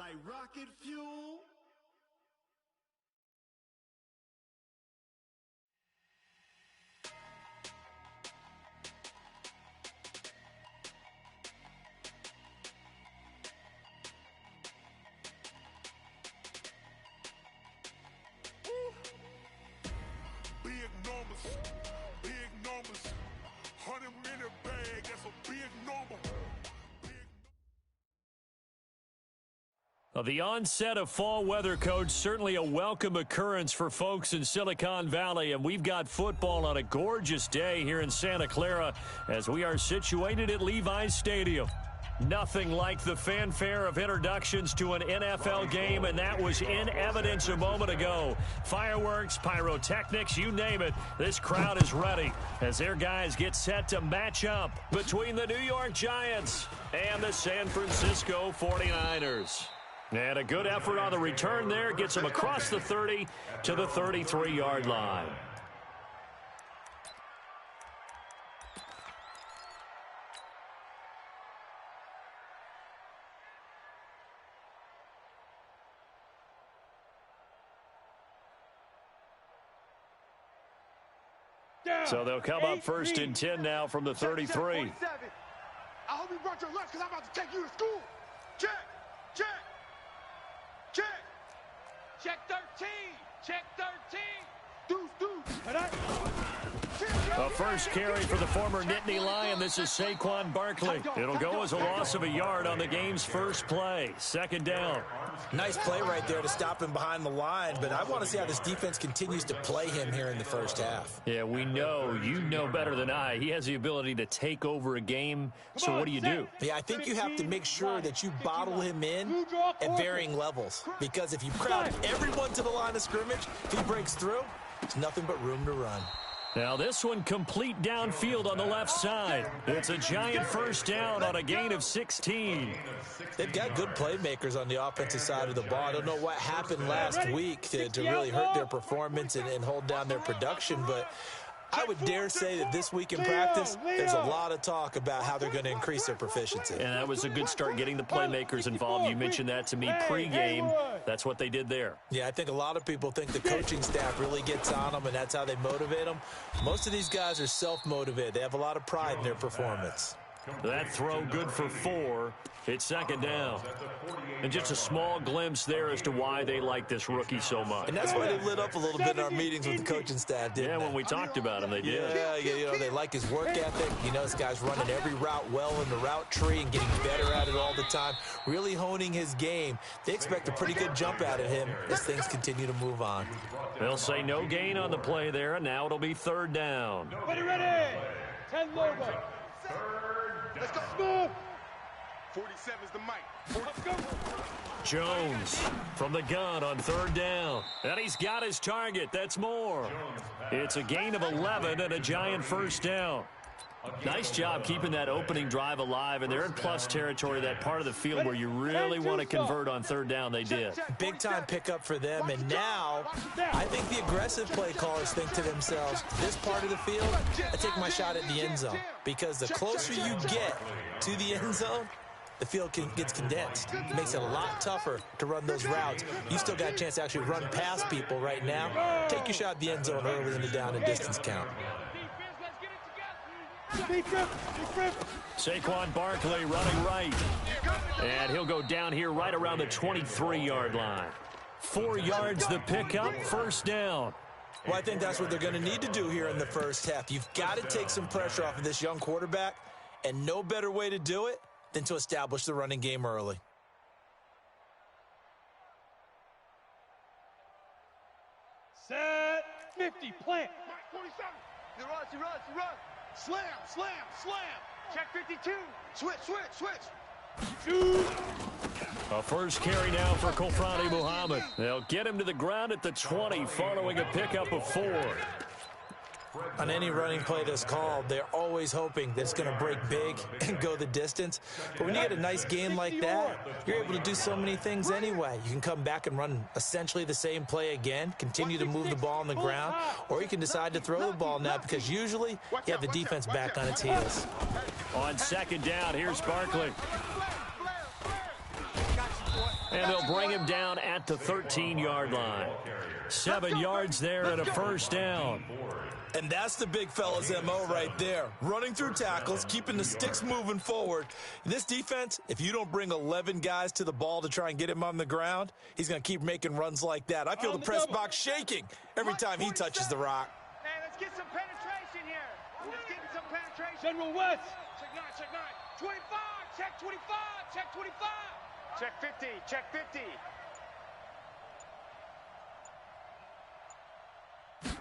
like rocket fuel. Big numbers, 100-minute bag, that's a big number. The onset of fall weather, Coach, certainly a welcome occurrence for folks in Silicon Valley, and we've got football on a gorgeous day here in Santa Clara as we are situated at Levi's Stadium. Nothing like the fanfare of introductions to an NFL game, and that was in evidence a moment ago. Fireworks, pyrotechnics, you name it. This crowd is ready as their guys get set to match up between the New York Giants and the San Francisco 49ers. And a good effort on the return there gets them across the 30 to the 33-yard line. So they'll come up first and 10 now from the 33. I hope you brought your lunch because I'm about to take you to school. Check, check, check. Check 13, check 13. Deuce. A first carry for the former Nittany Lion. This is Saquon Barkley. It'll go as a loss of a yard on the game's first play. Second down. Nice play right there to stop him behind the line, but I want to see how this defense continues to play him here in the first half. Yeah, we know. You know better than I. He has the ability to take over a game, so what do you do? Yeah, I think you have to make sure that you bottle him in at varying levels, because if you crowd everyone to the line of scrimmage, if he breaks through, there's nothing but room to run. Now this one complete downfield on the left side. It's a giant first down on a gain of 16. They've got good playmakers on the offensive side of the ball. I don't know what happened last week to really hurt their performance and hold down their production, but I would dare say that this week in practice, there's a lot of talk about how they're going to increase their proficiency. And that was a good start getting the playmakers involved. You mentioned that to me pregame. That's what they did there. Yeah, I think a lot of people think the coaching staff really gets on them, and that's how they motivate them. Most of these guys are self-motivated. They have a lot of pride in their performance. That throw good for 4. It's second down. And just a small glimpse there as to why they like this rookie so much. And that's why they lit up a little bit in our meetings with the coaching staff, didn't they? When we talked about him, they did. Yeah, you know, they like his work ethic. You know, this guy's running every route well in the route tree and getting better at it all the time, really honing his game. They expect a pretty good jump out of him as things continue to move on. They'll say no gain on the play there, and now it'll be third down. Ready. 10 logo. Let's go. Smooth. 47's the mic. Let's go. Jones from the gun on third down. And he's got his target. That's more. It's a gain of 11 and a giant first down. Nice job keeping that opening drive alive, and they're in plus territory, that part of the field where you really want to convert on third down. They did. Big-time pickup for them, and now I think the aggressive play callers think to themselves, this part of the field, I take my shot at the end zone, because the closer you get to the end zone, the field gets condensed. It makes it a lot tougher to run those routes. You still got a chance to actually run past people right now. Take your shot at the end zone early in the down and distance count. Saquon Barkley running right. And he'll go down here right around the 23-yard line. 4 yards the pickup, first down. Well, I think that's what they're going to need to do here in the first half. You've got to take some pressure off of this young quarterback, and no better way to do it than to establish the running game early. Set 50, plant. Mike 47. He runs. Slam. Check 52. Switch. A first carry now for Kofrani Muhammad. They'll get him to the ground at the 20 following a pickup of 4. On any running play that's called, they're always hoping that it's going to break big and go the distance. But when you get a nice game like that, you're able to do so many things anyway. You can come back and run essentially the same play again, continue to move the ball on the ground, or you can decide to throw the ball now because usually you have the defense back on its heels. On second down, here's Barkley. And they'll bring him down at the 13-yard line. 7 yards there and a first down. And that's the big fella's MO right there. Running through tackles, keeping the sticks moving forward. This defense, if you don't bring 11 guys to the ball to try and get him on the ground, he's going to keep making runs like that. I feel the press box shaking every time he touches the rock. Hey, let's get some penetration here. Let's get some penetration. General West. Check 9. 25. Check 25. Check 25. Check 50. Check 50.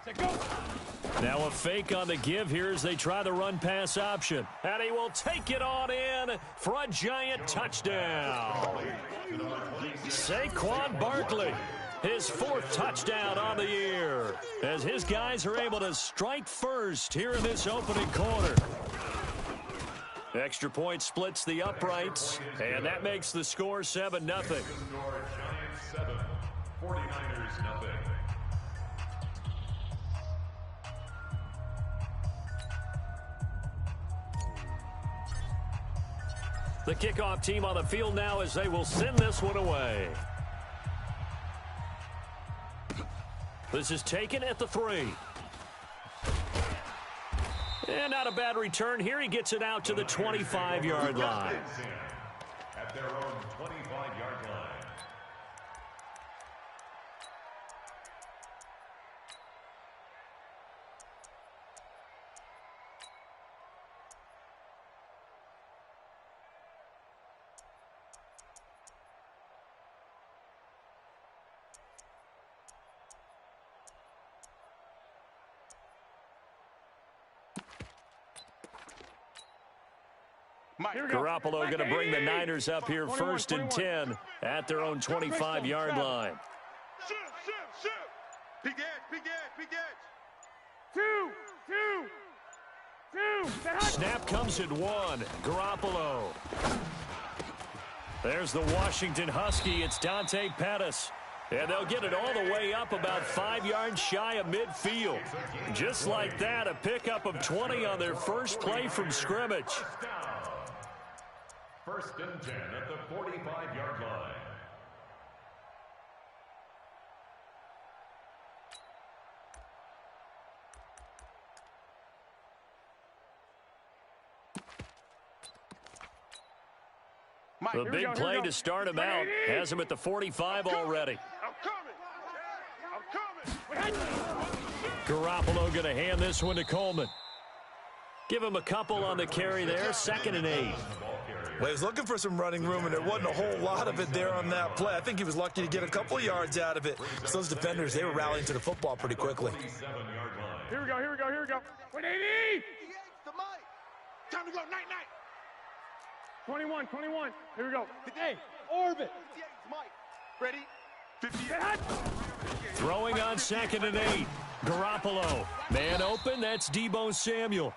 Set go. Now a fake on the give here as they try the run-pass option. And he will take it on in for a giant touchdown. Saquon Barkley, his 4th touchdown on the year, as his guys are able to strike first here in this opening quarter. Extra point splits the uprights, and that makes the score 7-0. Giants 7, 49ers nothing. The kickoff team on the field now as they will send this one away. This is taken at the 3. And not a bad return here. He gets it out to the 25-yard line. At their own 25-yard line. Garoppolo going to bring the Niners up here 1st and 10 at their own 25-yard line. Shift. Big edge. 2. Snap comes at 1. Garoppolo. There's the Washington Husky. It's Dante Pettis. And they'll get it all the way up about 5 yards shy of midfield. Just like that, a pickup of 20 on their first play from scrimmage. 1st and 10 at the 45-yard line. The big play to start him out has him at the 45 already. I'm coming. Garoppolo going to hand this one to Coleman. Give him a couple on the carry there. 2nd and 8. Well, he was looking for some running room, and there wasn't a whole lot of it there on that play. I think he was lucky to get a couple yards out of it. So those defenders, they were rallying to the football pretty quickly. Here we go. 180. Time to go. Night. 21. Here we go. Hey, orbit. Mike. Ready? 50. Throwing on 2nd and 8. Garoppolo. Man open. That's Deebo Samuel.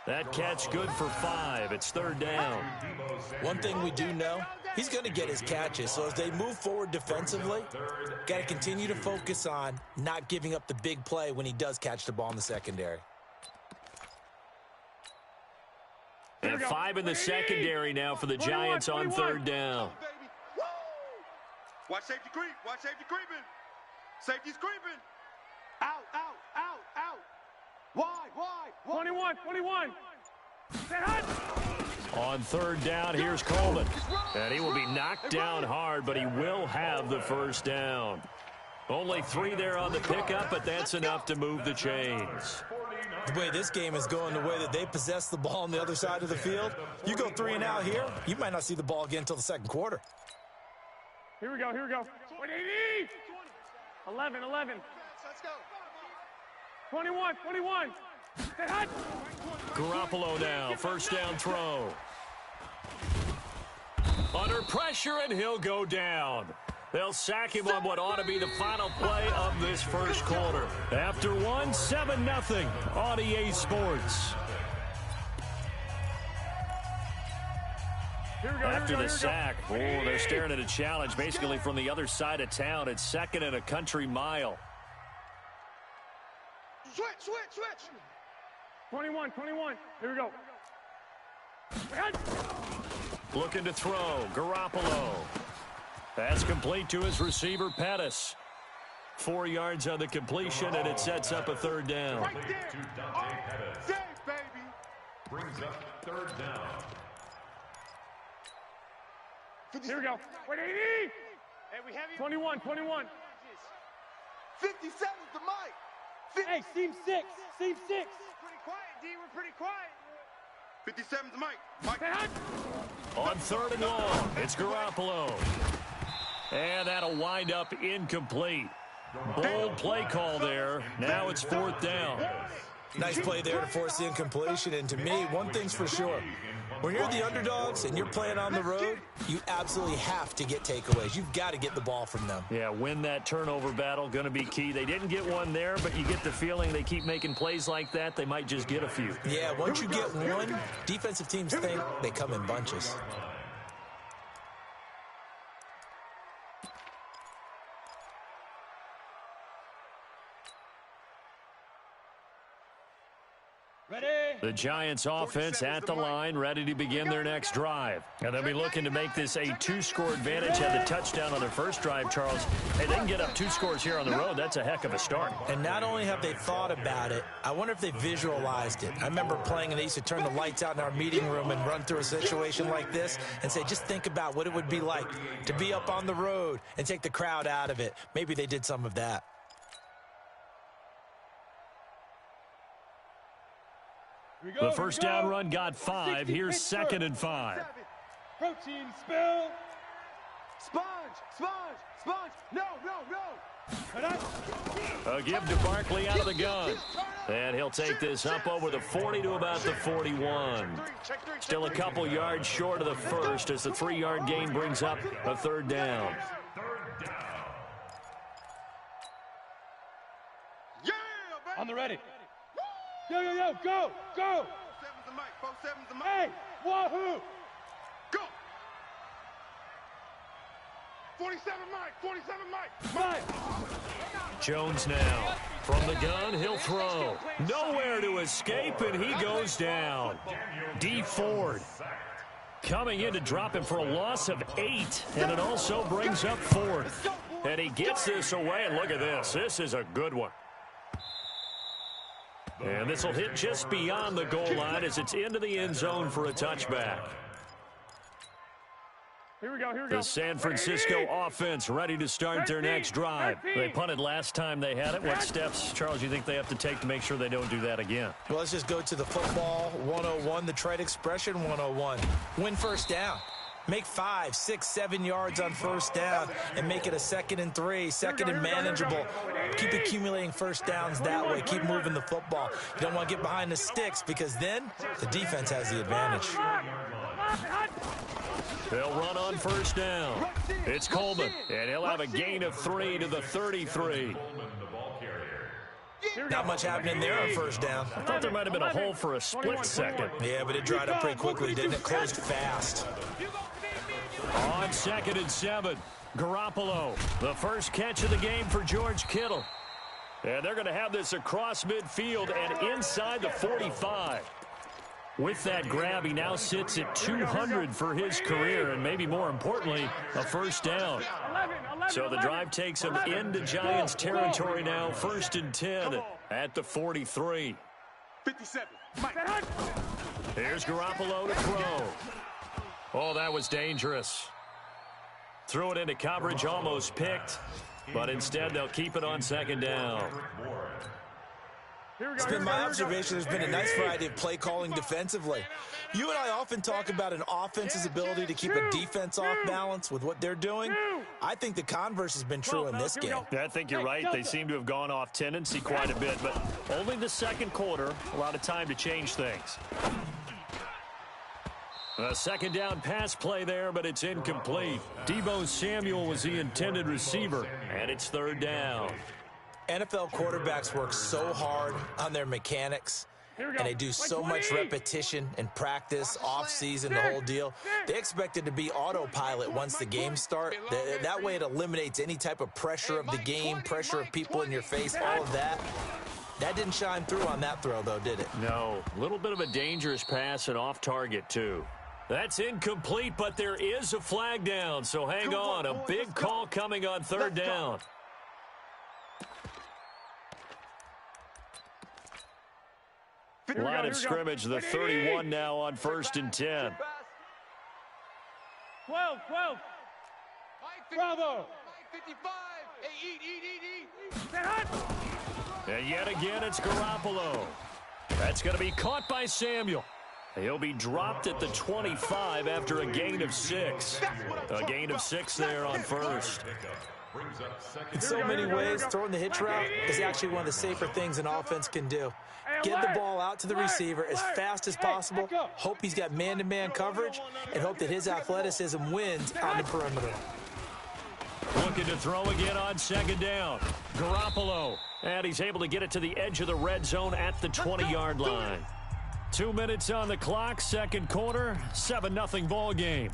That catch good for 5. It's 3rd down. One thing we do know, he's going to get his catches. So as they move forward defensively, got to continue to focus on not giving up the big play when he does catch the ball in the secondary. And 5 in the secondary now for the Giants on 3rd down. Watch safety creep. Safety's creeping. Out. Wide. 21. On 3rd down, here's Coleman. And he will be knocked down hard, but he will have the first down. Only 3 there on the pickup, but that's enough to move the chains. The way this game is going, the way that they possess the ball on the other side of the field, you go 3 and out here, you might not see the ball again until the 2nd quarter. Here we go. 180. 11. Let's go. 21. Garoppolo now, 1st down throw. Under pressure, and he'll go down. They'll sack him on what ought to be the final play of this 1st quarter. After 1, 7-0 on EA Sports. After the sack, they're staring at a challenge basically from the other side of town. It's 2nd and a country mile. Switch. 21. Here we go. Looking to throw. Garoppolo. That's complete to his receiver, Pettis. 4 yards on the completion, and it sets up a third down. Right there. Save, baby. Brings up third down. Here we go. Wait, 80. Hey, we have 21, 21. 57's the mic. Hey, seam 6. Seam 6. Pretty quiet, D. We're pretty quiet. 57's the mic. Mike. On third and long, it's Garoppolo. And that'll wind up incomplete. Bold play call there. Now it's fourth down. Nice play there to force the incompletion. And to me, one thing's for sure. When you're the underdogs and you're playing on the road, you absolutely have to get takeaways. You've got to get the ball from them. Yeah, win that turnover battle, going to be key. They didn't get one there, but you get the feeling they keep making plays like that, they might just get a few. Yeah, once you get one, defensive teams think they come in bunches. The Giants offense at the line, ready to begin their next drive. And they'll be looking to make this a 2-score advantage. Had the touchdown on their first drive, Charles. Hey, they can get up 2 scores here on the road. That's a heck of a start. And not only have they thought about it, I wonder if they visualized it. I remember playing and they used to turn the lights out in our meeting room and run through a situation like this and say, just think about what it would be like to be up on the road and take the crowd out of it. Maybe they did some of that. The first down run got 5. Here's 2nd and 5. Protein spill. Sponge. No. A give to Barkley out of the gun. And he'll take this up over the 40 to about the 41. Still a couple yards short of the first as the 3-yard gain brings up a third down. Yeah, baby. On the ready. Yo, go. 47's the mic. 47's the mic. Hey, wahoo. Go. 47 mic. Mike. Jones now from the gun. He'll throw. Nowhere to escape, and he goes down. D. Ford coming in to drop him for a loss of 8, and it also brings up 4th. And he gets this away, and look at this. This is a good one. And this will hit just beyond the goal line as it's into the end zone for a touchback. Here we go. The San Francisco offense ready to start their next drive. They punted last time they had it. What steps, Charles, you think they have to take to make sure they don't do that again? Well, let's just go to the football 101, the trade expression 101. Win first down. Make 5, 6, 7 yards on first down and make it a 2nd and 3, 2nd and manageable. Keep accumulating first downs that way. Keep moving the football. You don't want to get behind the sticks because then the defense has the advantage. They'll run on first down. It's Coleman, and he'll have a gain of 3 to the 33. Not much happening there on first down. I thought there might have been a hole for a split second. Yeah, but it dried up pretty quickly, didn't it? Closed fast. On 2nd and 7, Garoppolo, the first catch of the game for George Kittle. And they're going to have this across midfield and inside the 45. With that grab, he now sits at 200 for his career, and maybe more importantly, a first down. So the drive takes him into Giants territory now, 1st and 10 at the 43. 57. Here's Garoppolo to throw. Oh, that was dangerous. Threw it into coverage, almost picked, but instead they'll keep it on 2nd down. It's been my observation there's been a nice variety of play calling defensively. You and I often talk about an offense's ability to keep a defense off balance with what they're doing. I think the converse has been true in this game. Yeah, I think you're right. They seem to have gone off tendency quite a bit, but only the 2nd quarter, a lot of time to change things. A 2nd down pass play there, but it's incomplete. Deebo Samuel was the intended receiver, and it's 3rd down. NFL quarterbacks work so hard on their mechanics, and they do so much repetition and practice, off-season, the whole deal. They expect it to be autopilot once the games start. That way it eliminates any type of pressure of the game, pressure of people in your face, all of that. That didn't shine through on that throw, though, did it? No. A little bit of a dangerous pass and off target, too. That's incomplete, but there is a flag down, so hang on. A big call coming on third down. Line of scrimmage, the 31 now on 1st and 10. 12. Bravo. 55. Hey, eat. And yet again, it's Garoppolo. That's going to be caught by Samuel. He'll be dropped at the 25 after a gain of 6. A gain of 6 there on first. In so many ways, throwing the hitch route is actually one of the safer things an offense can do. Get the ball out to the receiver as fast as possible, hope he's got man-to-man coverage, and hope that his athleticism wins on the perimeter. Looking to throw again on 2nd down. Garoppolo. And he's able to get it to the edge of the red zone at the 20-yard line. 2 minutes on the clock, 2nd quarter, 7-0 ball game.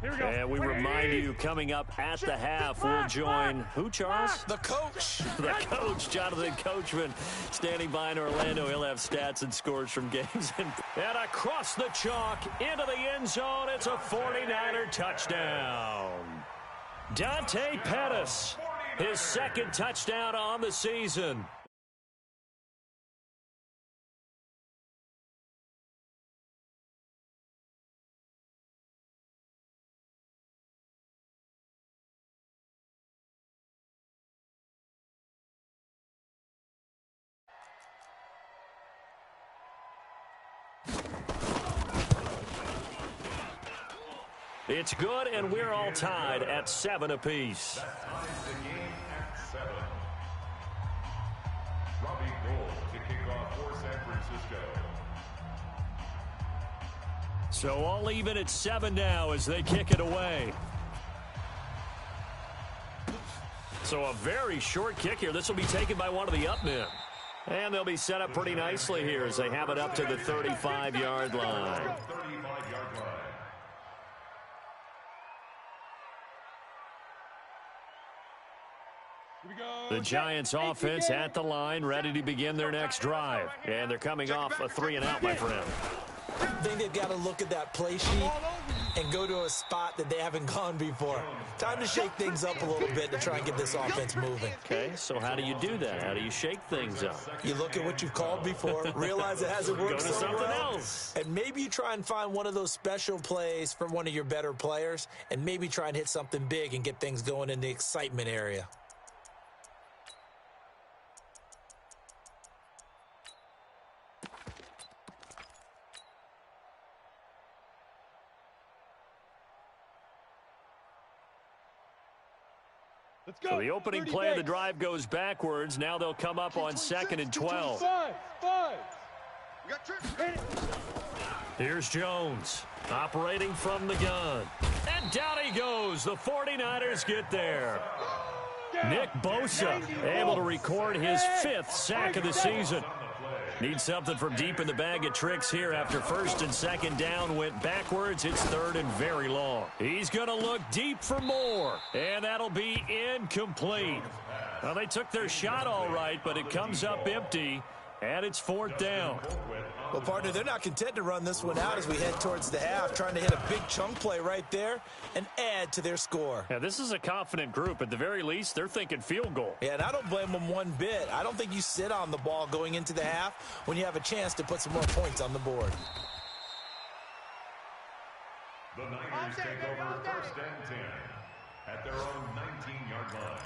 Here we go. And we remind you, coming up at the half, we'll join who, Charles? The coach. The coach, Jonathan Coachman, standing by in Orlando. He'll have stats and scores from games. And across the chalk, into the end zone, it's a 49er touchdown. Dante Pettis, his 2nd touchdown on the season. It's good, and we're all tied at 7 apiece. That ties the game at 7. Robbie Gould to kick off for San Francisco. So all even at 7 now as they kick it away. So a very short kick here. This will be taken by one of the up men. And they'll be set up pretty nicely here as they have it up to the 35-yard line. 35-yard line. The Giants offense at the line, ready to begin their next drive. And they're coming off a 3-and-out, my friend. I think they've got to look at that play sheet and go to a spot that they haven't gone before. Time to shake things up a little bit to try and get this offense moving. Okay, so how do you do that? How do you shake things up? You look at what you've called before, realize it hasn't worked Go to so something well, else. and maybe you try and find one of those special plays from one of your better players, and maybe try and hit something big and get things going in the excitement area. Let's go. So the opening play of the drive goes backwards. Now they'll come up on 2nd and 12. 5. We got trips. Here's Jones operating from the gun. And down he goes. The 49ers get there. Nick Bosa able to record his 5th sack of the season. Needs something from deep in the bag of tricks here after 1st and 2nd down went backwards. It's 3rd and very long. He's going to look deep for more, and that'll be incomplete. Well, they took their shot all right, but it comes up empty, and it's 4th down. Well, partner, they're not content to run this one out as we head towards the half, trying to hit a big chunk play right there and add to their score. Yeah, this is a confident group. At the very least, they're thinking field goal. Yeah, and I don't blame them one bit. I don't think you sit on the ball going into the half when you have a chance to put some more points on the board. The Niners take over 1st and 10 at their own 19-yard line.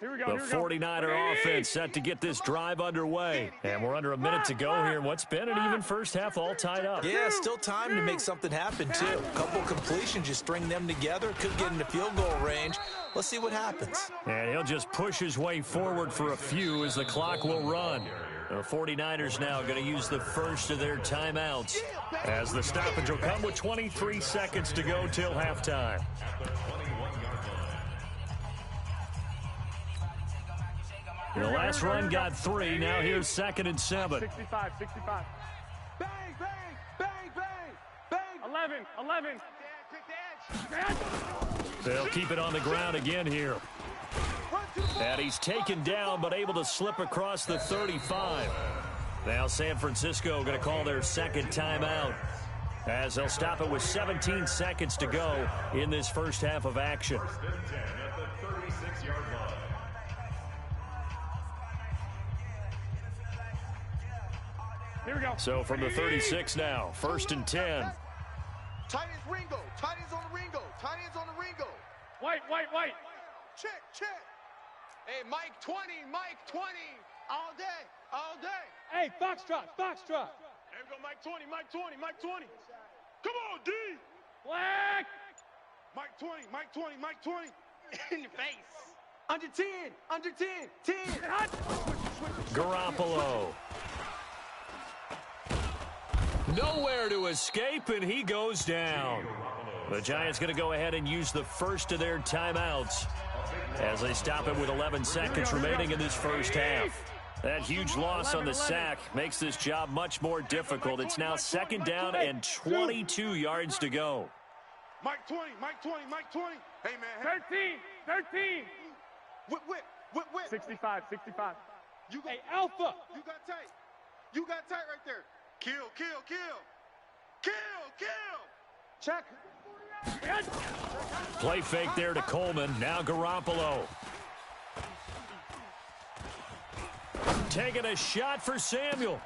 Here we go. The 49er offense set to get this drive underway. And we're under a minute to go here. What's been an even first half, all tied up. Yeah, still time to make something happen, too. A couple completions, you string them together, could get into field goal range. Let's see what happens. And he'll just push his way forward for a few as the clock will run. The 49ers now going to use the first of their timeouts as the stoppage will come with 23 seconds to go till halftime. The last run got 3. Now here's 2nd and 7. 65. Bang, bang, bang, bang, bang. 11. Quick the edge. They'll keep it on the ground again here. Run to the And he's taken down, but able to slip across the 35. Now San Francisco going to call their second timeout, as they'll stop it with 17 seconds to go in this first half of action. First and 10 at the 36-yard line. Here we go. So from the 36 now, first and 10. Tight ends Ringo. Tight ends on the Ringo. Tight ends on the Ringo. White. Check. Hey, Mike 20. Mike 20. All day. Hey, Foxtrot. There we go, Mike 20. Come on, D. Black. Mike 20. In your face. Under 10. 10. Garoppolo. Nowhere to escape, and he goes down. The Giants going to go ahead and use the first of their timeouts as they stop it with 11 seconds remaining in this first half. That huge loss on the sack makes this job much more difficult. It's now second down and 22 yards to go. Mike 20. Hey, man. 13. Whip. 65. You got, Hey, Alpha. You got tight right there. Kill. Check. Play fake there to Coleman. Now Garoppolo. Taking a shot for Samuel.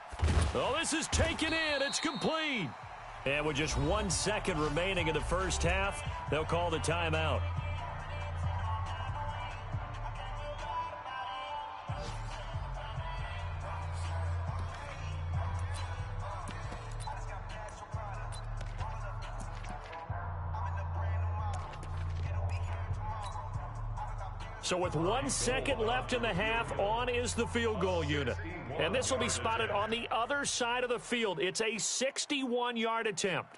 Oh, this is taken in. It's complete. And with just 1 second remaining in the first half, they'll call the timeout. So with 1 second left in the half, on is the field goal unit. And this will be spotted on the other side of the field. It's a 61-yard attempt.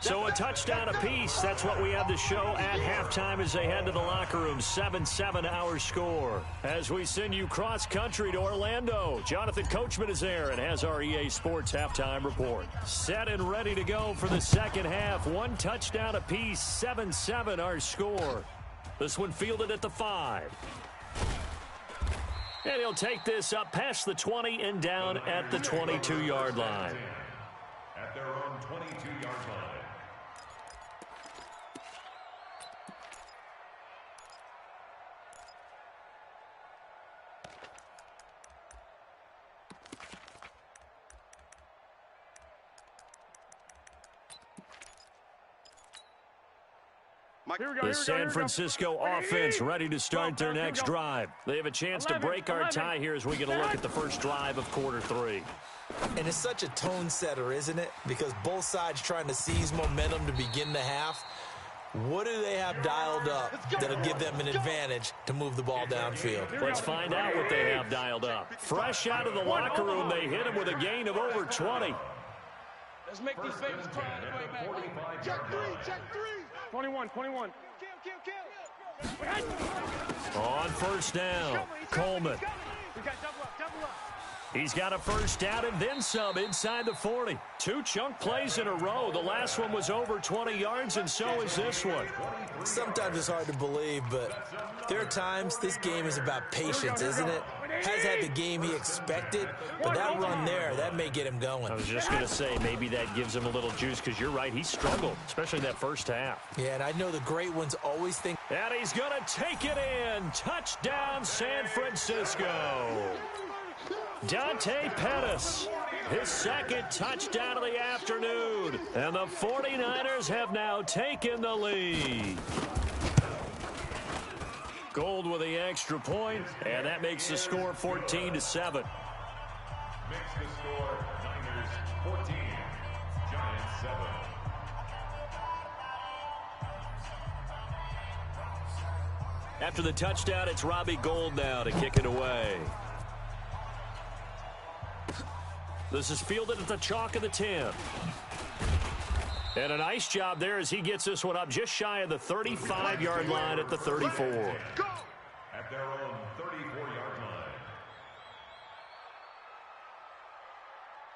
So a touchdown apiece. That's what we have to show at halftime as they head to the locker room. 7-7 our score. As we send you cross-country to Orlando, Jonathan Coachman is there and has our EA Sports halftime report. Set and ready to go for the second half. 1 touchdown apiece. 7-7 our score. This one fielded at the 5. And he'll take this up past the 20 and down at the 22-yard line. At their own 22-yard line. The San Francisco offense ready to start their next drive. They have a chance to break our tie here as we get a look at the first drive of quarter 3. And it's such a tone setter, isn't it? Because both sides trying to seize momentum to begin the half. What do they have dialed up that'll give them an advantage to move the ball downfield? Let's find out what they have dialed up. Fresh out of the locker room, they hit him with a gain of over 20. Let's make these babies cry on the way back. Check three. 21. Kill. On first down, Coleman. We got double up. He's got a first down and then some inside the 40. 2 chunk plays in a row. The last one was over 20 yards, and so is this one. Sometimes it's hard to believe, but there are times this game is about patience, isn't it? Has had the game he expected, but that run there, that may get him going. I was just going to say, maybe that gives him a little juice, because you're right, he struggled, especially that first half. Yeah, and I know the great ones always think. And he's going to take it in. Touchdown, San Francisco. Dante Pettis, his second touchdown of the afternoon. And the 49ers have now taken the lead. Gold with the extra point, and that makes the score 14-7. Makes the score Niners 14, Giants 7. After the touchdown, it's Robbie Gould now to kick it away. This is fielded at the chalk of the 10. And a nice job there as he gets this one up just shy of the 35-yard line at the 34. Go! At their own 34-yard line.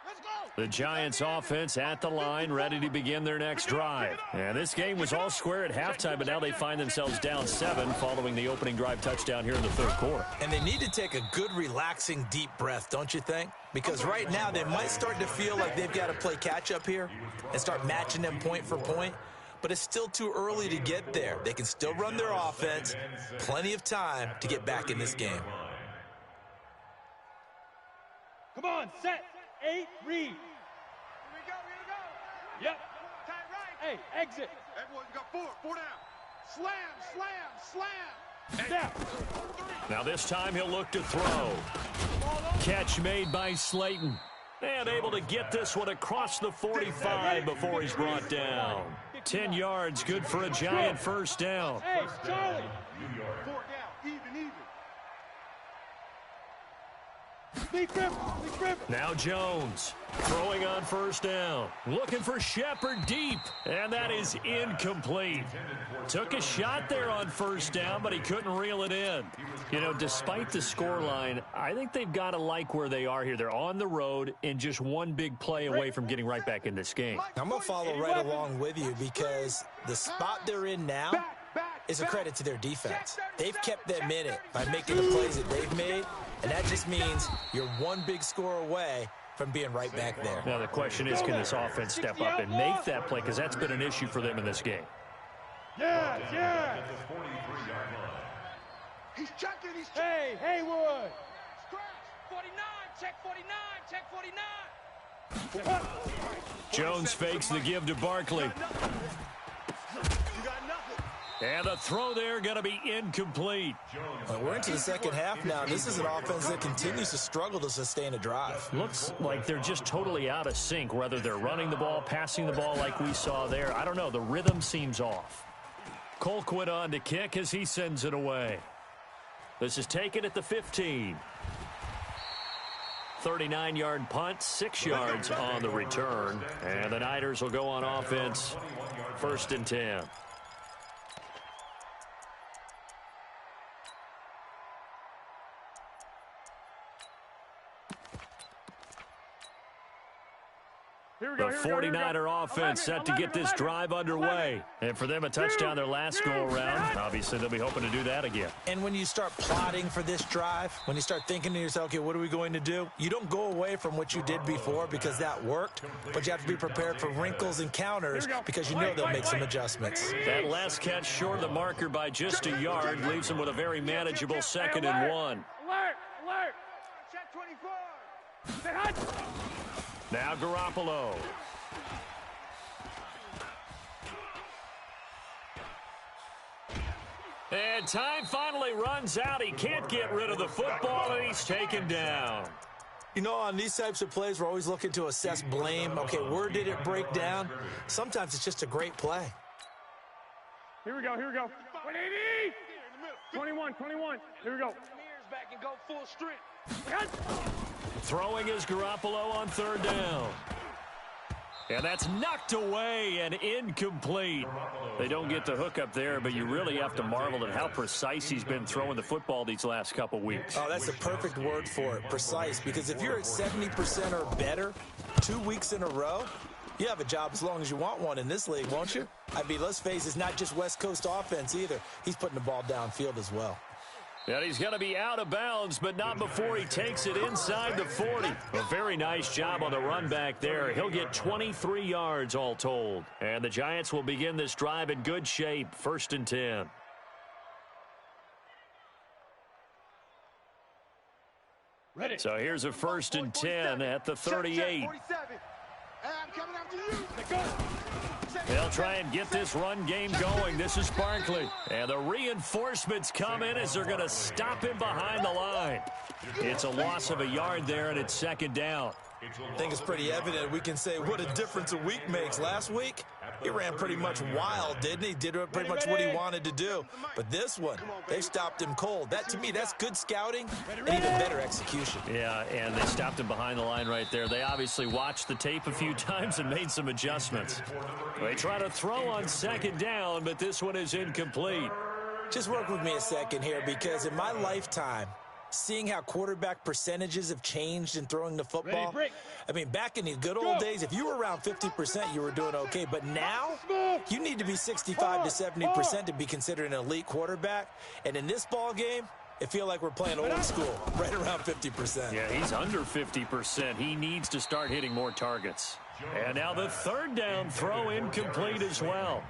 Let's go! The Giants offense at the line, ready to begin their next drive. And this game was all square at halftime, but now they find themselves down 7 following the opening drive touchdown here in the third quarter. And they need to take a good, relaxing, deep breath, don't you think? Because right now they might start to feel like they've got to play catch-up here and start matching them point for point. But it's still too early to get there. They can still run their offense. Plenty of time to get back in this game. Come on, set, 8, read. Here we go. Yep. Tight right. Hey, exit. Everyone, you got 4 down. Slam. Snap. Now this time he'll look to throw. Catch made by Slayton. And able to get this one across the 45 before he's brought down. 10 yards, good for a Giant first down. Hey, Charlie. 4 down, even. Big grip. Now Jones throwing on first down. Looking for Shepard deep. And that is incomplete. Took a shot there on first down, but he couldn't reel it in. You know, despite the scoreline, I think they've got to like where they are here. They're on the road and just one big play away from getting right back in this game. I'm going to follow right along with you because the spot they're in now is a credit to their defense. They've kept them in it by making the plays that they've made, and that just means you're one big score away from being right back there. Now the question is, can this offense step up and make that play? Because that's been an issue for them in this game. Yeah. He's checking. Hey, Haywood. Scratch. 49, check 49. Jones fakes the give to Barkley. You got nothing. And the throw there going to be incomplete. Well, we're into the second half now. This is an offense that continues to struggle to sustain a drive. Looks like they're just totally out of sync, whether they're running the ball, passing the ball like we saw there. I don't know. The rhythm seems off. Colquitt on to kick as he sends it away. This is taken at the 15. 39-yard punt, 6 yards on the return. And the Niners will go on offense, 1st and 10. The 49er offense set to get this drive underway. And for them, a touchdown their last go-around. Obviously, they'll be hoping to do that again. And when you start plotting for this drive, when you start thinking to yourself, okay, what are we going to do? You don't go away from what you did before because that worked, but you have to be prepared for wrinkles and counters because you know they'll make some adjustments. That last catch short of the marker by just a yard leaves them with a very manageable 2nd and 1. Alert. Check 24. Now Garoppolo. And time finally runs out. He can't get rid of the football, and he's taken down. You know, on these types of plays, we're always looking to assess blame. Okay, where did it break down? Sometimes it's just a great play. Here we go. 180. 21. Here we go. Mirrors back and go full strength. Throwing is Garoppolo on 3rd down. And that's knocked away and incomplete. They don't get the hook up there, but you really have to marvel at how precise he's been throwing the football these last couple weeks. Oh, that's the perfect word for it, precise, because if you're at 70% or better 2 weeks in a row, you have a job as long as you want one in this league, won't you? I mean, let's face it, it's not just West Coast offense either. He's putting the ball downfield as well. And he's going to be out of bounds, but not before he takes it inside the 40. A very nice job on the run back there. He'll get 23 yards all told. And the Giants will begin this drive in good shape, 1st and 10. Ready. So here's a 1st and 10 at the 38. 47. I'm coming after you. They'll try and get this run game going. This is Barkley. And the reinforcements come in as they're going to stop him behind the line. It's a loss of a yard there, and it's 2nd down. I think it's pretty evident we can say what a difference a week makes. Last week, He ran pretty much wild, didn't he? Did pretty much what he wanted to do. But this one, they stopped him cold. That, to me, that's good scouting and even better execution. Yeah, and they stopped him behind the line right there. They obviously watched the tape a few times and made some adjustments. They try to throw on second down, but this one is incomplete. Just work with me a second here, because in my lifetime, seeing how quarterback percentages have changed in throwing the football. I mean, back in the good old days, if you were around 50%, you were doing okay. But now, you need to be 65 to 70% to be considered an elite quarterback. And in this ball game, it feels like we're playing old school, right around 50%. Yeah, he's under 50%. He needs to start hitting more targets. And now the third down throw incomplete as well.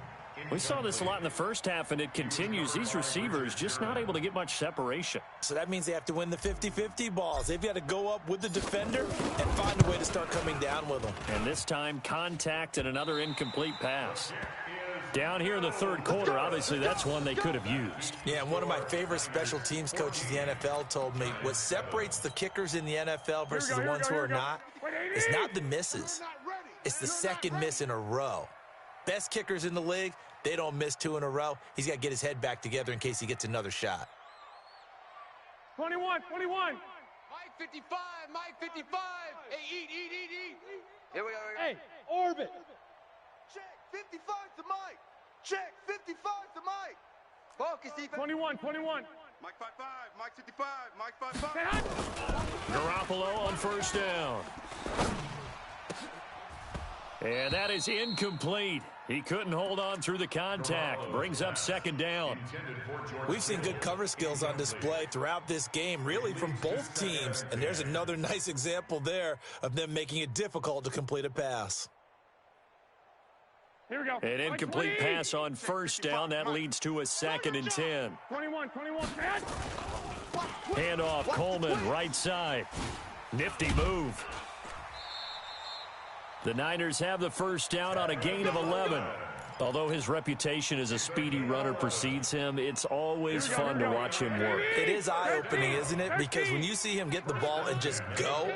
We saw this a lot in the first half, and it continues. These receivers just not able to get much separation. So that means they have to win the 50-50 balls. They've got to go up with the defender and find a way to start coming down with them. And this time, contact and another incomplete pass. Down here in the third quarter, obviously that's one they could have used. Yeah, and one of my favorite special teams coaches in the NFL told me what separates the kickers in the NFL versus the ones who are not is not the misses. It's the second miss in a row. Best kickers in the league, they don't miss 2 in a row. He's got to get his head back together in case he gets another shot. 21. Mike 55, Mike 55. Hey, eat. Here we go. Hey, orbit. Check 55 to Mike. Check 55 to Mike. Focus, defense. 21. Mike 55, Mike 55, Mike 55. Garoppolo on first down. And that is incomplete. He couldn't hold on through the contact. Brings up second down. We've seen good cover skills on display throughout this game, really from both teams. And there's another nice example there of them making it difficult to complete a pass. Here we go. An incomplete pass on first down. That leads to a 2nd and 10. 21. Handoff, Coleman, right side. Nifty move. The Niners have the first down on a gain of 11. Although his reputation as a speedy runner precedes him, it's always fun to watch him work. It is eye-opening, isn't it? Because when you see him get the ball and just go,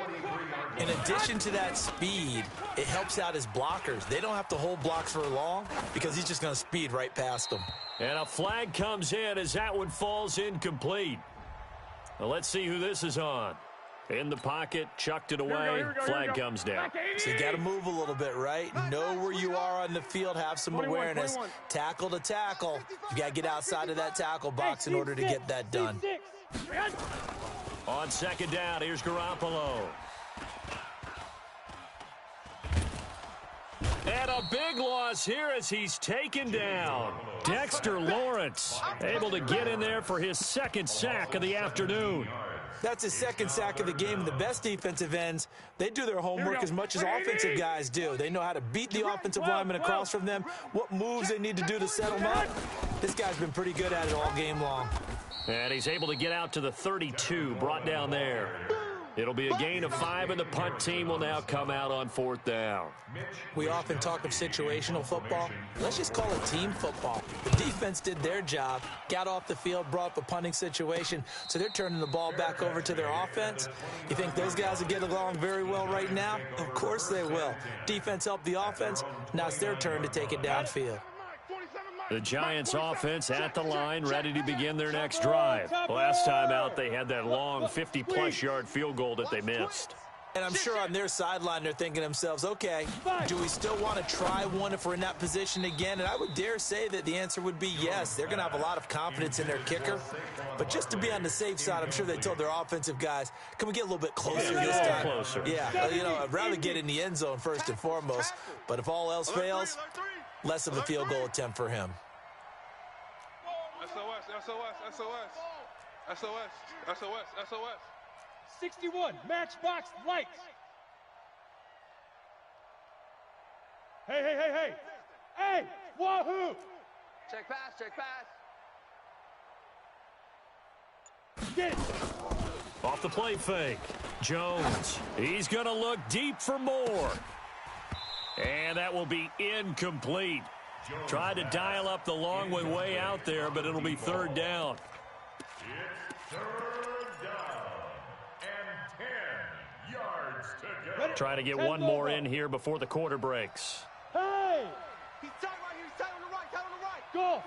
in addition to that speed, it helps out his blockers. They don't have to hold blocks for long because he's just going to speed right past them. And a flag comes in as that one falls incomplete. Well, let's see who this is on. In the pocket, chucked it away, flag comes down. So you got to move a little bit, right? Know where you are on the field, have some awareness. Tackle to tackle. You got to get outside of that tackle box in order to get that done. On second down, here's Garoppolo. And a big loss here as he's taken down. Dexter Lawrence able to get in there for his second sack of the afternoon. That's his second sack of the game. And the best defensive ends, they do their homework as much as offensive guys do. They know how to beat the offensive lineman across from them, what moves they need to do to set them up. This guy's been pretty good at it all game long. And he's able to get out to the 32, brought down there. It'll be a gain of 5, and the punt team will now come out on 4th down. We often talk of situational football. Let's just call it team football. The defense did their job, got off the field, brought up a punting situation, so they're turning the ball back over to their offense. You think those guys will get along very well right now? Of course they will. Defense helped the offense. Now it's their turn to take it downfield. The Giants offense at the line, ready to begin their next drive. Last time out, they had that long 50-plus yard field goal that they missed. And I'm sure on their sideline, they're thinking to themselves, okay, do we still want to try one if we're in that position again? And I would dare say that the answer would be yes. They're going to have a lot of confidence in their kicker. But just to be on the safe side, I'm sure they told their offensive guys, can we get a little bit closer this time? Closer. Yeah, I'd rather get in the end zone first and foremost. But if all else fails, less of a field goal attempt for him. SOS. 61, matchbox lights. Hey, wahoo! Check pass. Get it. Off the play fake. Jones. He's going to look deep for more. And that will be incomplete. Tried to dial up the long one way out there, but it'll be 3rd down. It's 3rd down and 10 yards to go. Trying to get one more in here before the quarter breaks. Hey! Go.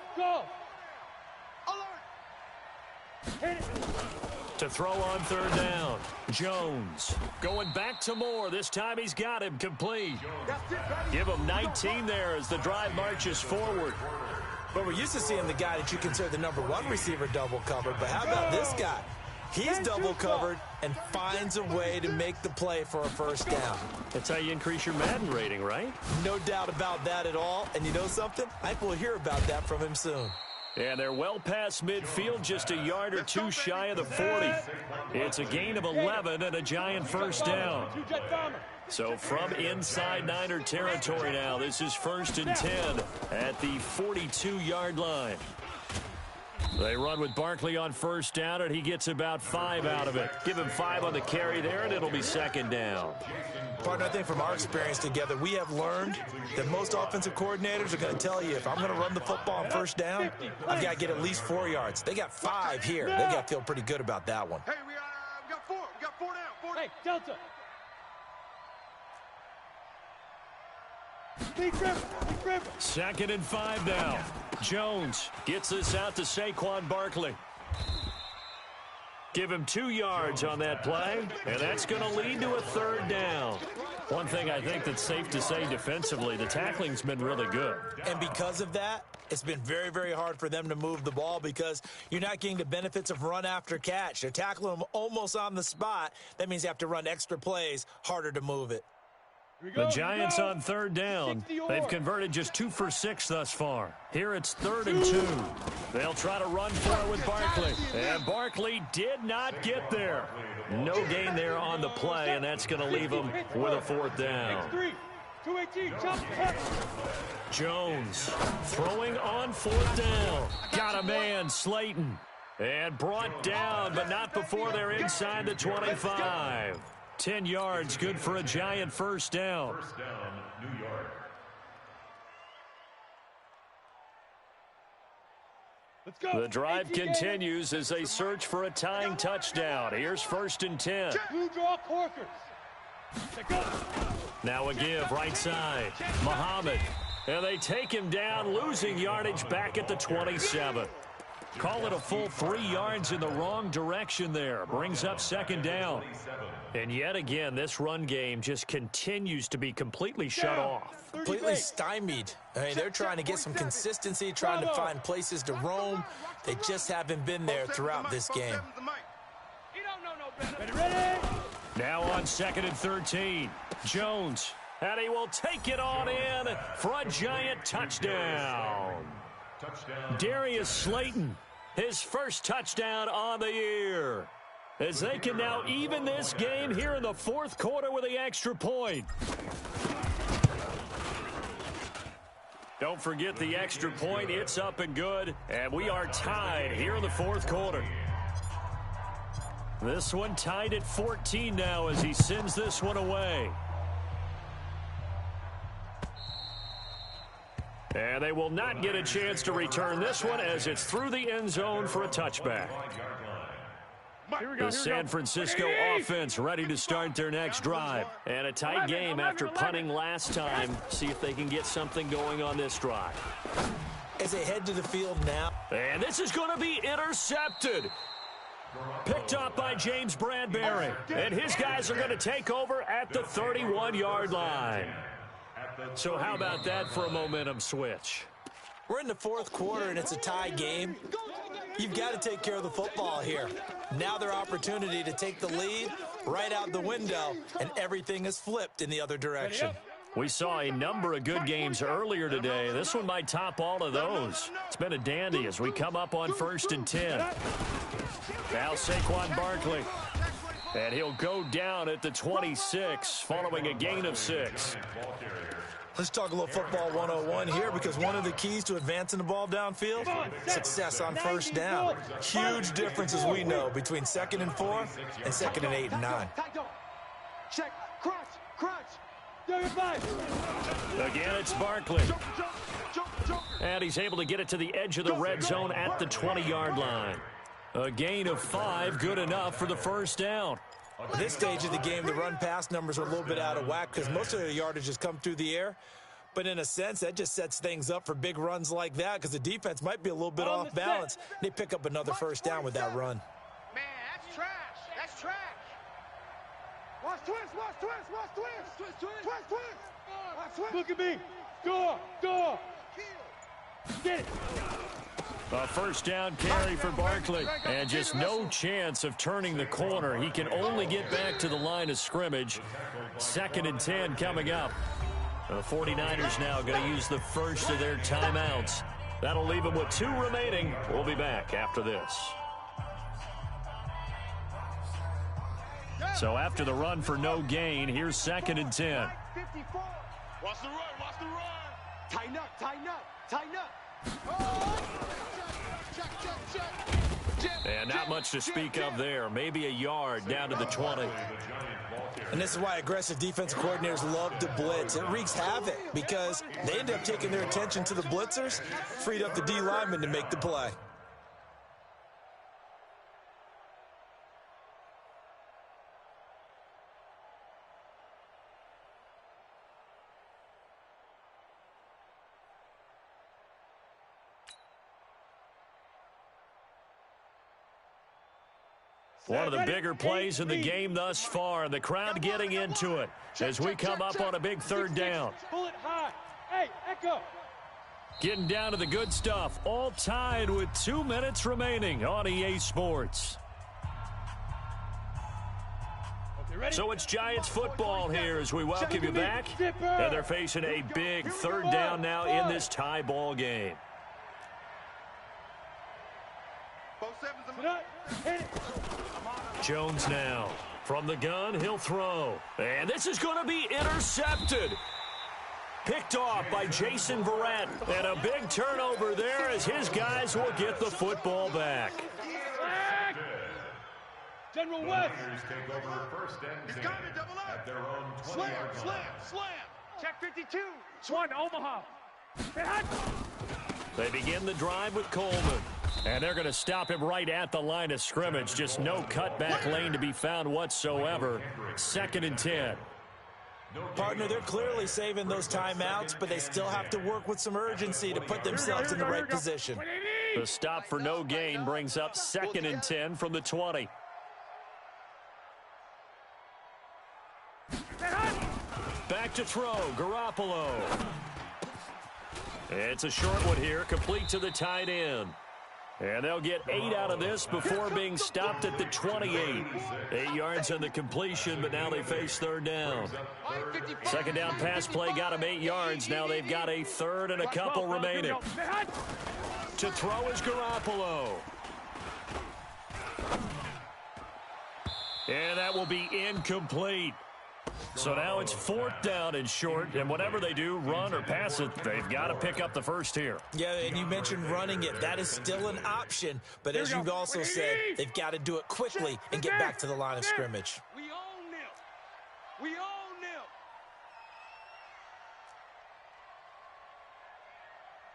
Alert. Hit it. To throw on third down. Jones going back to Moore. This time he's got him complete. Give him 19 there as the drive marches forward. But we're used to seeing the guy that you consider the #1 receiver double covered. But how about this guy? He's double covered and finds a way to make the play for a first down. That's how you increase your Madden rating, right? No doubt about that at all. And you know something? I think we'll hear about that from him soon. And they're well past midfield, just a yard or two shy of the 40. It's a gain of 11 and a giant first down. So from inside Niner territory now, this is 1st and 10 at the 42-yard line. They run with Barkley on first down, and he gets about 5 out of it. Give him 5 on the carry there, and it'll be 2nd down. Partner, I think from our experience together, we have learned that most offensive coordinators are going to tell you, if I'm going to run the football on first down, I've got to get at least 4 yards. They got 5 here. They got to feel pretty good about that one. Hey, we got 4. We got 4 down. 4 down. Hey, Delta. Big river. 2nd and 5 now. Jones gets this out to Saquon Barkley. Give him 2 yards on that play, and that's going to lead to a 3rd down. One thing I think that's safe to say defensively, the tackling's been really good. And because of that, it's been very, very hard for them to move the ball because you're not getting the benefits of run after catch. They're tackling them almost on the spot. That means you have to run extra plays, harder to move it. The Giants on 3rd down. They've converted just 2 for 6 thus far. Here it's 3rd and 2. They'll try to run for it with Barkley. And Barkley did not get there. No gain there on the play, and that's going to leave him with a 4th down. Jones throwing on 4th down. Got a man, Slayton. And brought down, but not before they're inside the 25. 10 yards, good for a giant first down. First down, New York. Let's go. The drive continues as they search for a tying touchdown. Here's 1st and 10. Blue draw Corkers. Now a give, right side. Muhammad. And they take him down, losing yardage back at the 27. Call it a full 3 yards in the wrong direction there. Brings up 2nd down. And yet again, this run game just continues to be completely shut off. Completely stymied. I mean, they're trying to get some consistency, trying to find places to roam. They just haven't been there throughout this game. Now on 2nd and 13. Jones. And he will take it on in for a giant touchdown. Darius Slayton, his first touchdown on the year. As they can now even this game here in the 4th quarter with the extra point. Don't forget the extra point. It's up and good. And we are tied here in the 4th quarter. This one tied at 14 now as he sends this one away. And they will not get a chance to return this one as it's through the end zone for a touchback. The San Francisco offense ready to start their next drive. And a tight game after punting last time. See if they can get something going on this drive. As they head to the field now. And this is going to be intercepted. Picked up by James Bradbury. And his guys are going to take over at the 31-yard line. So how about that for a momentum switch? We're in the 4th quarter, and it's a tie game. You've got to take care of the football here. Now their opportunity to take the lead right out the window, and everything is flipped in the other direction. We saw a number of good games earlier today. This one might top all of those. It's been a dandy as we come up on 1st and 10. Now Saquon Barkley. And he'll go down at the 26 following a gain of 6. Let's talk a little football 101 here because one of the keys to advancing the ball downfield, success on first down. Huge difference, as we know, between 2nd and 4 and 2nd and 8 and 9. Check, crunch. Again, it's Barkley. And he's able to get it to the edge of the red zone at the 20-yard line. A gain of 5, good enough for the first down. At this stage of the game, the run-pass numbers are a little bit out of whack because most of the yardage has come through the air. But in a sense, that just sets things up for big runs like that because the defense might be a little bit off balance. They pick up another first down with that run. Man, that's trash. That's trash. Watch twist, watch twist, watch twist. Twist, twist. Twist, twist. Watch twist. Look at me. Score, score. Get it. A first down carry for Barkley. And just no chance of turning the corner. He can only get back to the line of scrimmage. 2nd and 10 coming up. The 49ers now going to use the first of their timeouts. That'll leave them with 2 remaining. We'll be back after this. So after the run for no gain, here's 2nd and 10. Watch the run, watch the run. Tighten up, tighten up, tighten up. Check, check, check. And not much to speak of there. Maybe a yard down to the 20. And this is why aggressive defensive coordinators love to blitz. It wreaks havoc because they end up taking their attention to the blitzers, freed up the D lineman to make the play. One of the bigger plays in the game thus far. The crowd getting into it as we come up on a big 3rd down. Pull it high. Hey, Echo. Getting down to the good stuff. All tied with 2 minutes remaining on EA Sports. So it's Giants football here as we welcome you back. And they're facing a big 3rd down now in this tie ball game. Jones now from the gun, he'll throw, and this is going to be intercepted. Picked off by Jason Verrett, and a big turnover there as his guys will get the football back. General West. Take over 1st and 10 at their own 20-yard Slam, line. slam, slam. Check 52. Swan, Omaha. They begin the drive with Coleman. And they're going to stop him right at the line of scrimmage. Just no cutback lane to be found whatsoever. 2nd and 10. Partner, they're clearly saving those timeouts, but they still have to work with some urgency to put themselves in the right position. The stop for no gain brings up 2nd and 10 from the 20. Back to throw, Garoppolo. It's a short one here, complete to the tight end. And they'll get 8 out of this before being stopped at the 28. 8 yards on the completion, but now they face 3rd down. 2nd down pass play got them 8 yards. Now they've got a 3rd and a couple remaining. To throw is Garoppolo. And that will be incomplete. So now it's 4th down and short, and whatever they do, run or pass it, they've got to pick up the first here. Yeah, and you mentioned running it. That is still an option, but as you've also said, they've got to do it quickly and get back to the line of scrimmage. We own them. We own them.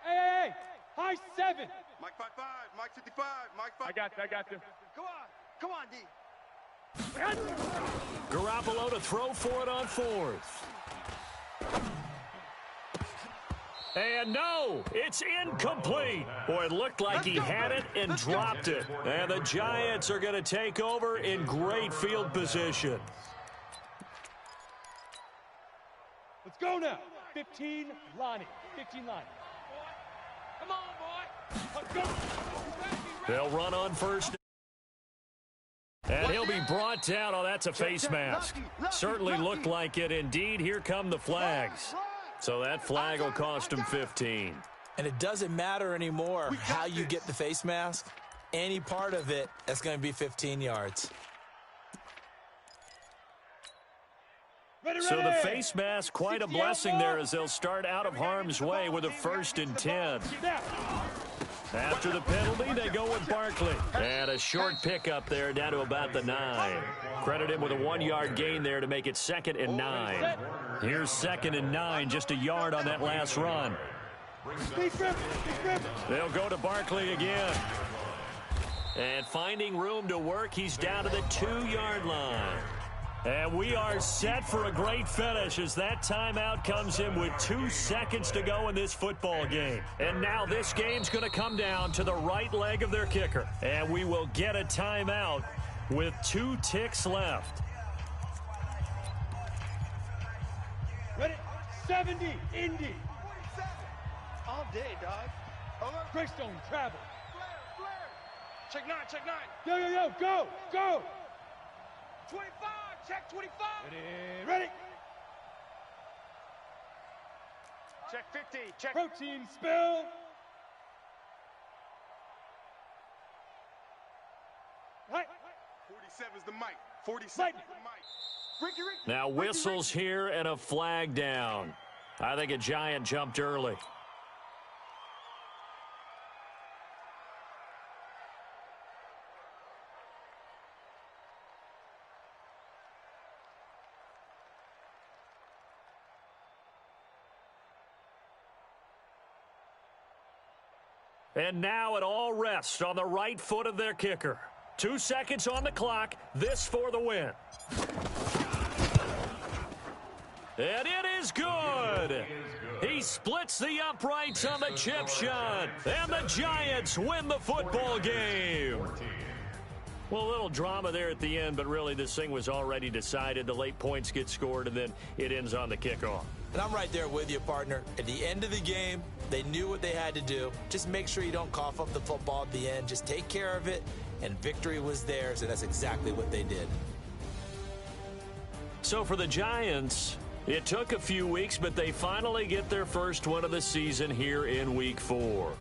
Hey, high 7. Mike 5-5, Mike 55, Mike 5. I got you. Come on, D. Garoppolo to throw for it on 4th. And no, it's incomplete. Boy, it looked like he had it and dropped it. And the Giants are going to take over in great field position. Let's go now. 15, Lonnie. 15, Lonnie. Come on, boy. Let's go. They'll run on 1st. And he'll be brought down. Oh, that's a face mask. Certainly looked like it. Indeed, here come the flags. So that flag will cost him 15. And it doesn't matter anymore how you get the face mask. Any part of it, that's going to be 15 yards. So the face mask, quite a blessing there as they'll start out of harm's way with a 1st and 10. After the penalty, they go with Barkley. And a short pickup there down to about the 9. Credit him with a 1-yard gain there to make it 2nd and 9. Here's 2nd and 9, just a yard on that last run. They'll go to Barkley again. And finding room to work, he's down to the 2-yard line. And we are set for a great finish as that timeout comes in with 2 seconds to go in this football game. And now this game's going to come down to the right leg of their kicker. And we will get a timeout with 2 ticks left. Ready? 70, Indy. All day, dog. Greystone, travel. Flare. Check 9, check 9. Yo, go. 25, check 25. Ready. Check 50, check. Protein spill. Right. 47's the mic. 47's the mic. Ricky. Now whistles here and a flag down. I think a Giant jumped early. And now it all rests on the right foot of their kicker. 2 seconds on the clock. This for the win. And it is good. He splits the uprights on the chip shot. And the Giants win the football game. Well, a little drama there at the end, but really this thing was already decided. The late points get scored, and then it ends on the kickoff. And I'm right there with you, partner. At the end of the game, they knew what they had to do. Just make sure you don't cough up the football at the end. Just take care of it, and victory was theirs, and that's exactly what they did. So for the Giants, it took a few weeks, but they finally get their first win of the season here in Week 4.